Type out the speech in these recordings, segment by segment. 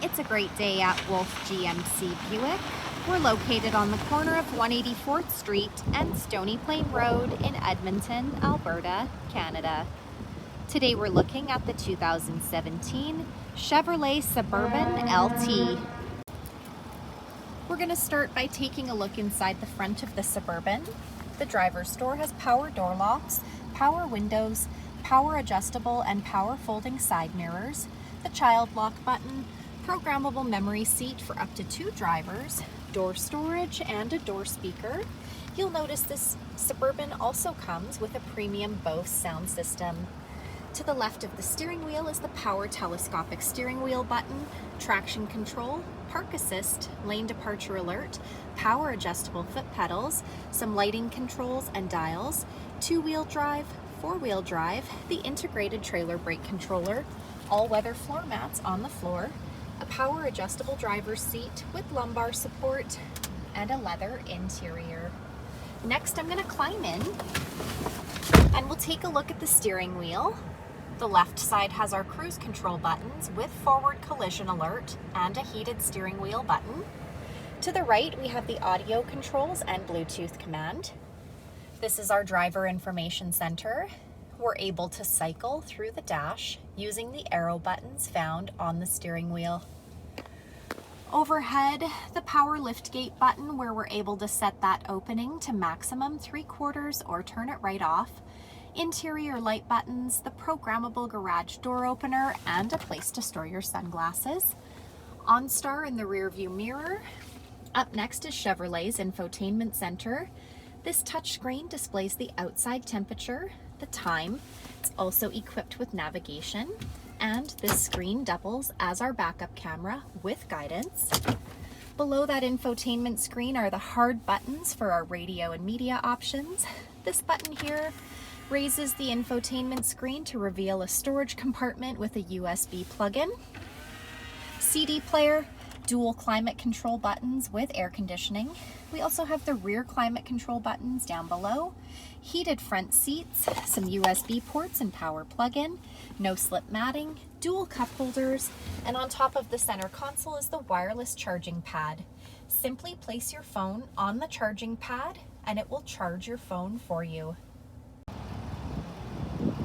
It's a great day at Wolfe GMC Buick. We're located on the corner of 184th Street and Stony Plain Road in Edmonton, Alberta, Canada. Today we're looking at the 2017 Chevrolet Suburban LT. We're going to start by taking a look inside the front of the Suburban. The driver's door has power door locks, power windows, power adjustable and power folding side mirrors, the child lock button, programmable memory seat for up to 2 drivers, door storage, and a door speaker. You'll notice this Suburban also comes with a premium Bose sound system. To the left of the steering wheel is the power telescopic steering wheel button, traction control, park assist, lane departure alert, power adjustable foot pedals, some lighting controls and dials, 2-wheel drive, 4-wheel drive, the integrated trailer brake controller, all-weather floor mats on the floor, a power adjustable driver's seat with lumbar support, and a leather interior. Next, I'm going to climb in and we'll take a look at the steering wheel. The left side has our cruise control buttons with forward collision alert and a heated steering wheel button. To the right, we have the audio controls and Bluetooth command. This is our driver information center. We're able to cycle through the dash using the arrow buttons found on the steering wheel. Overhead, the power liftgate button where we're able to set that opening to maximum 3/4 or turn it right off. Interior light buttons, the programmable garage door opener, and a place to store your sunglasses. OnStar in the rear view mirror. Up next is Chevrolet's Infotainment Center. This touchscreen displays the outside temperature, the time. It's also equipped with navigation, and this screen doubles as our backup camera with guidance. Below that infotainment screen are the hard buttons for our radio and media options. This button here raises the infotainment screen to reveal a storage compartment with a USB plug-in. CD player, dual climate control buttons with air conditioning. We also have the rear climate control buttons down below, heated front seats, some USB ports and power plug-in, no slip matting, dual cup holders, and on top of the center console is the wireless charging pad. Simply place your phone on the charging pad and it will charge your phone for you.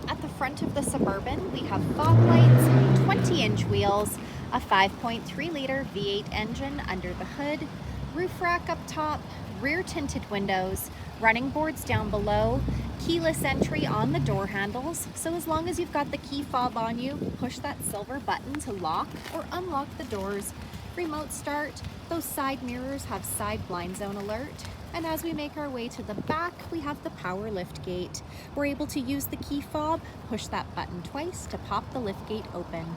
At the front of the Suburban, we have fog lights, 20-inch wheels, a 5.3-liter V8 engine under the hood, roof rack up top, rear tinted windows, running boards down below, keyless entry on the door handles, so as long as you've got the key fob on you, push that silver button to lock or unlock the doors. Remote start, those side mirrors have side blind zone alert, and as we make our way to the back, we have the power lift gate. We're able to use the key fob, push that button twice to pop the lift gate open.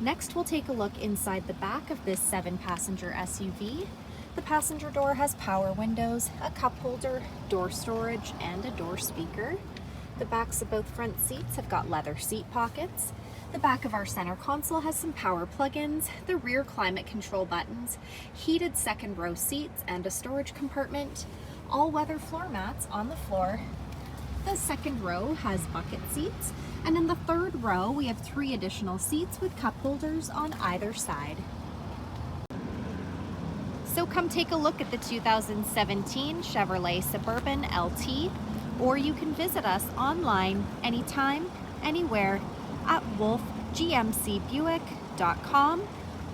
Next, we'll take a look inside the back of this 7-passenger SUV. The passenger door has power windows, a cup holder, door storage, and a door speaker. The backs of both front seats have got leather seat pockets. The back of our center console has some power plug-ins, the rear climate control buttons, heated second row seats, and a storage compartment, all-weather floor mats on the floor. The second row has bucket seats, and in the third row we have 3 additional seats with cup holders on either side. So come take a look at the 2017 Chevrolet Suburban LT, or you can visit us online anytime, anywhere at wolfegmcbuick.com,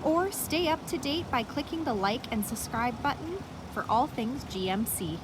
or stay up to date by clicking the like and subscribe button for all things GMC.